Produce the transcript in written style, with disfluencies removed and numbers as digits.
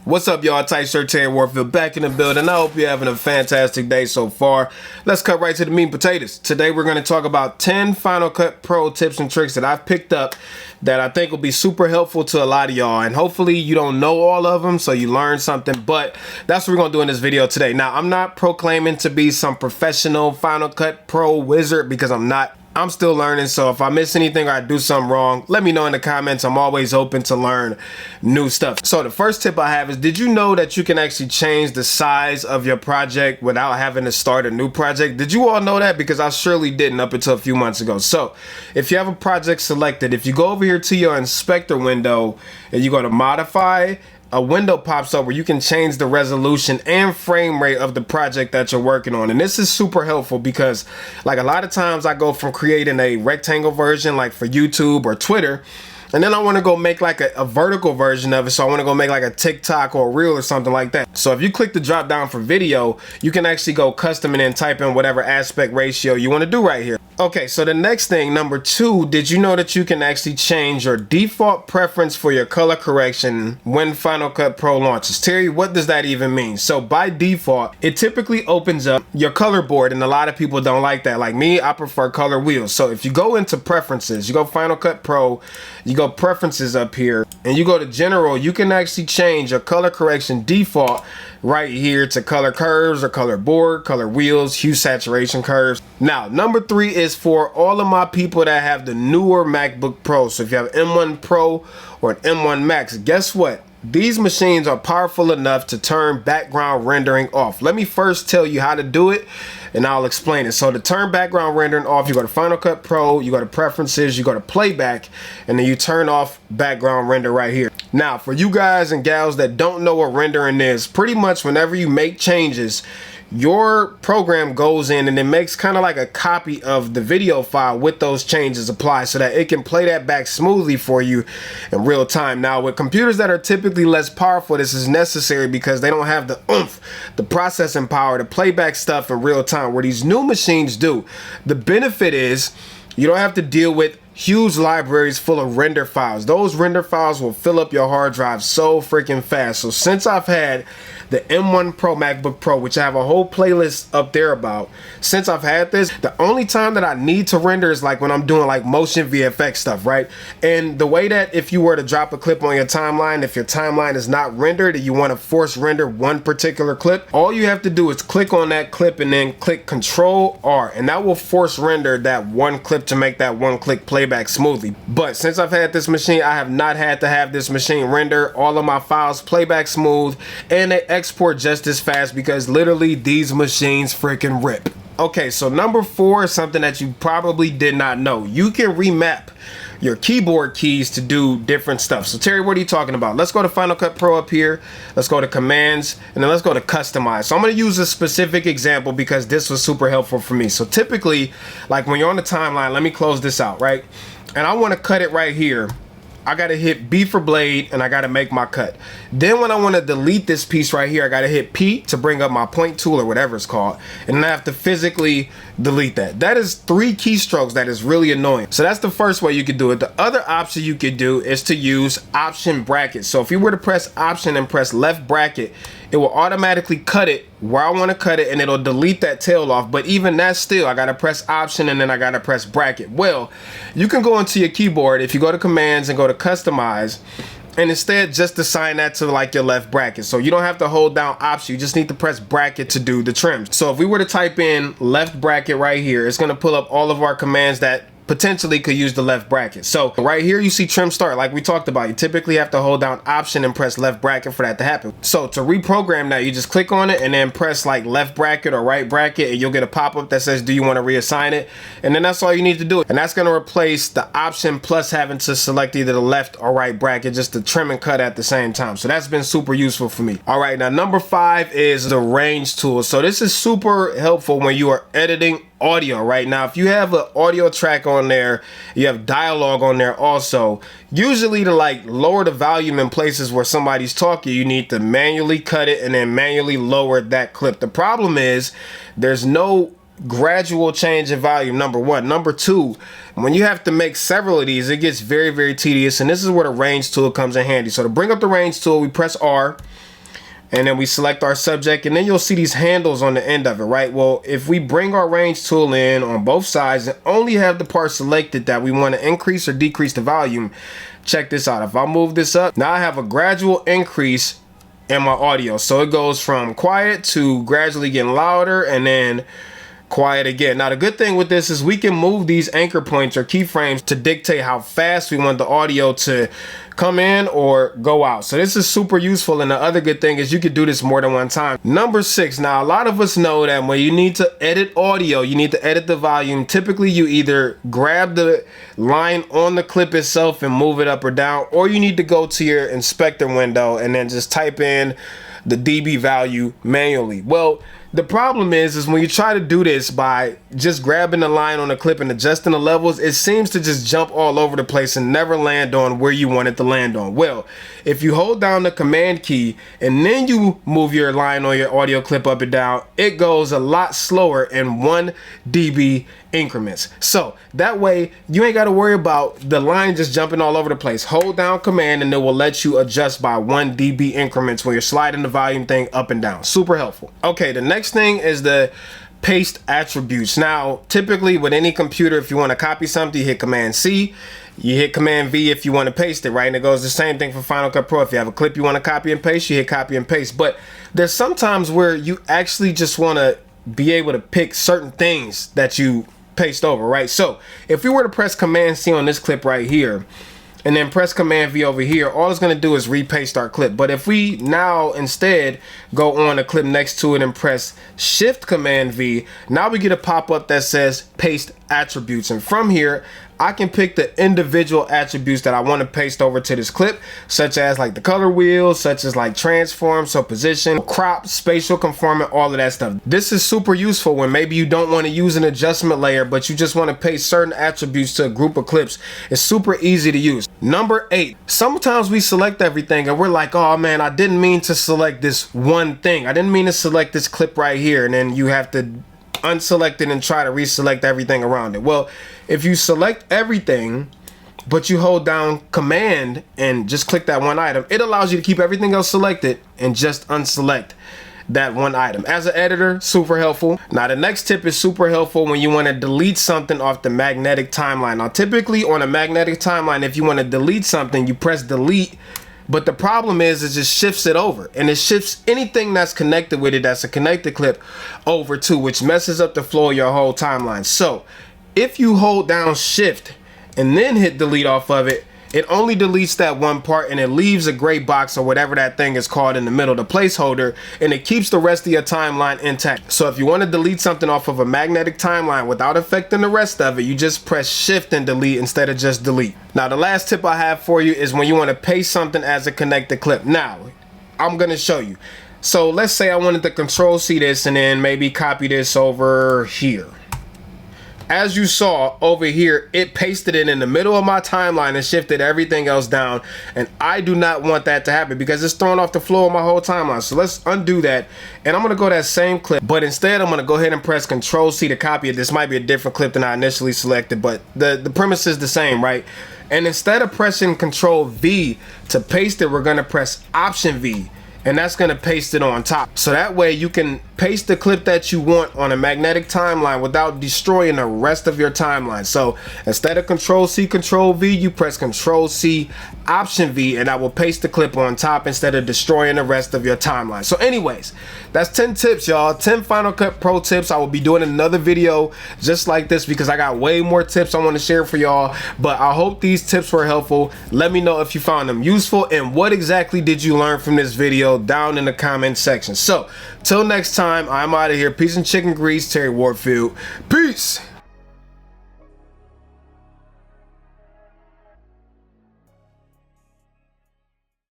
What's up, y'all? Tight Shirt Terry Warfield back in the building. I hope you're having a fantastic day so far. Let's cut right to the meat and potatoes. Today we're going to talk about 10 Final Cut Pro tips and tricks that I've picked up that I think will be super helpful to a lot of y'all. And hopefully you don't know all of them, so you learn something. But that's what we're going to do in this video today. Now, I'm not proclaiming to be some professional Final Cut Pro wizard because I'm not. I'm still learning, so if I miss anything or I do something wrong, let me know in the comments. I'm always open to learn new stuff. So the first tip I have is, did you know that you can actually change the size of your project without having to start a new project? Did you all know that? Because I surely didn't up until a few months ago. So if you have a project selected, if you go over here to your inspector window and you go to modify, a window pops up where you can change the resolution and frame rate of the project that you're working on. And this is super helpful because, like, a lot of times I go from creating a rectangle version like for YouTube or Twitter, and then I want to go make like a vertical version of it. So I want to go make like a TikTok or a reel or something like that. So if you click the drop down for video, you can actually go custom and then type in whatever aspect ratio you want to do right here. Okay, so the next thing, number 2, did you know that you can actually change your default preference for your color correction when Final Cut Pro launches? Terry, what does that even mean? So by default, it typically opens up your color board, and a lot of people don't like that. Like me, I prefer color wheels. So if you go into preferences, you go Final Cut Pro, you go preferences up here, and you go to general, you can actually change your color correction default right here to color curves or color board, color wheels, hue saturation curves. Now, number 3 is for all of my people that have the newer MacBook Pro. So if you have M1 Pro or an M1 Max, guess what? These machines are powerful enough to turn background rendering off. Let me first tell you how to do it, and I'll explain it. So to turn background rendering off, you go to Final Cut Pro, you go to preferences, you go to playback, and then you turn off background render right here. Now, for you guys and gals that don't know what rendering is, pretty much whenever you make changes, your program goes in and it makes kind of like a copy of the video file with those changes applied so that it can play that back smoothly for you in real time. Now, with computers that are typically less powerful, this is necessary because they don't have the oomph, the processing power to play back stuff in real time, where these new machines do. The benefit is you don't have to deal with huge libraries full of render files. Those render files will fill up your hard drive so freaking fast. So since I've had the M1 Pro MacBook Pro, which I have a whole playlist up there about, since I've had this, the only time that I need to render is like when I'm doing like motion VFX stuff, right? And the way that if you were to drop a clip on your timeline, if your timeline is not rendered and you want to force render one particular clip, all you have to do is click on that clip and then click Control R, and that will force render that one clip to make that one click playback smoothly. But since I've had this machine, I have not had to have this machine render all of my files playback smooth, and they export just as fast because literally these machines freaking rip. Okay, so number 4 is something that you probably did not know. You can remap your keyboard keys to do different stuff. So Terry, what are you talking about? Let's go to Final Cut Pro up here. Let's go to commands, and then let's go to customize. So I'm going to use a specific example because this was super helpful for me. So typically, like when you're on the timeline, let me close this out, right? And I want to cut it right here. I got to hit B for blade, and I got to make my cut. Then when I want to delete this piece right here, I got to hit P to bring up my point tool or whatever it's called. And then I have to physically delete that. That is 3 keystrokes that is really annoying. So that's the first way you could do it. The other option you could do is to use option bracket. So if you were to press option and press left bracket, it will automatically cut it where I want to cut it, and it'll delete that tail off. But even that still, I got to press option and then I got to press bracket. Well, you can go into your keyboard if you go to commands and go to customize, and instead just assign that to like your left bracket. So you don't have to hold down option, you just need to press bracket to do the trims. So if we were to type in left bracket right here, it's going to pull up all of our commands that potentially could use the left bracket. So right here you see trim start, like we talked about. You typically have to hold down option and press left bracket for that to happen. So to reprogram that, you just click on it and then press like left bracket or right bracket, and you'll get a pop-up that says, do you want to reassign it? And then that's all you need to do. And that's going to replace the option plus having to select either the left or right bracket, just to trim and cut at the same time. So that's been super useful for me. All right, now number 5 is the range tool. So this is super helpful when you are editing audio. Right now, if you have an audio track on there, you have dialogue on there also, usually to like lower the volume in places where somebody's talking, you need to manually cut it and then manually lower that clip. The problem is there's no gradual change in volume, number 1. Number 2, when you have to make several of these, it gets very, very tedious, and this is where the range tool comes in handy. So to bring up the range tool, we press R, and then we select our subject, and then you'll see these handles on the end of it, right? Well, if we bring our range tool in on both sides and only have the part selected that we want to increase or decrease the volume, check this out. If I move this up, now I have a gradual increase in my audio. So it goes from quiet to gradually getting louder and then quiet again. Now the good thing with this is we can move these anchor points or keyframes to dictate how fast we want the audio to come in or go out. So this is super useful, and the other good thing is you can do this more than one time. Number 6, now a lot of us know that when you need to edit audio, you need to edit the volume. Typically you either grab the line on the clip itself and move it up or down, or you need to go to your inspector window and then just type in the dB value manually. Well, the problem is when you try to do this by just grabbing the line on the clip and adjusting the levels, it seems to just jump all over the place and never land on where you want it to land on. Well, if you hold down the command key and then you move your line on your audio clip up and down, it goes a lot slower in 1 dB increments. So that way you ain't got to worry about the line just jumping all over the place. Hold down command and it will let you adjust by 1 dB increments when you're sliding the volume thing up and down. Super helpful. Okay, the next thing is the paste attributes. Now typically with any computer, if you want to copy something, you hit Command C, you hit Command V if you want to paste it, right? And it goes the same thing for Final Cut Pro. If you have a clip you want to copy and paste, you hit copy and paste. But there's sometimes where you actually just want to be able to pick certain things that you paste over, right? So if we were to press Command C on this clip right here and then press Command V over here, all it's going to do is repaste our clip. But if we now instead go on the clip next to it and press Shift Command V, now we get a pop-up that says paste attributes, and from here I can pick the individual attributes that I want to paste over to this clip, such as like the color wheel, such as like transform, so position, crop, spatial conformant, all of that stuff. This is super useful when maybe you don't want to use an adjustment layer, but you just want to paste certain attributes to a group of clips. It's super easy to use. Number 8, sometimes we select everything and we're like, oh man, I didn't mean to select this one thing. I didn't mean to select this clip right here, and then you have to unselect it and try to reselect everything around it. Well, if you select everything but you hold down command and just click that one item, it allows you to keep everything else selected and just unselect that one item. As an editor, super helpful. Now the next tip is super helpful when you want to delete something off the magnetic timeline. Now typically on a magnetic timeline, if you want to delete something, you press delete, but the problem is it just shifts it over, and it shifts anything that's connected with it, that's a connected clip, over too, which messes up the flow of your whole timeline. So if you hold down shift and then hit delete off of it, it only deletes that one part and it leaves a gray box or whatever that thing is called in the middle, the placeholder, and it keeps the rest of your timeline intact. So if you want to delete something off of a magnetic timeline without affecting the rest of it, you just press shift and delete instead of just delete. Now the last tip I have for you is when you want to paste something as a connected clip. Now I'm going to show you. So let's say I wanted to control C this and then maybe copy this over here. As you saw over here, it pasted it in the middle of my timeline and shifted everything else down, and I do not want that to happen because it's throwing off the flow of my whole timeline. So let's undo that, and I'm gonna go that same clip, but instead I'm gonna go ahead and press Control C to copy it. This might be a different clip than I initially selected, but the premise is the same, right? And instead of pressing Control V to paste it, we're gonna press Option V, and that's gonna paste it on top. So that way you can paste the clip that you want on a magnetic timeline without destroying the rest of your timeline. So instead of Control C, Control V, you press Control C, Option V, and that will paste the clip on top instead of destroying the rest of your timeline. So anyways, that's 10 tips, y'all. 10 Final Cut Pro tips. I will be doing another video just like this because I got way more tips I want to share for y'all, but I hope these tips were helpful. Let me know if you found them useful and what exactly did you learn from this video down in the comment section. So till next time, I'm out of here. Peace and chicken grease. Terry Warfield. Peace.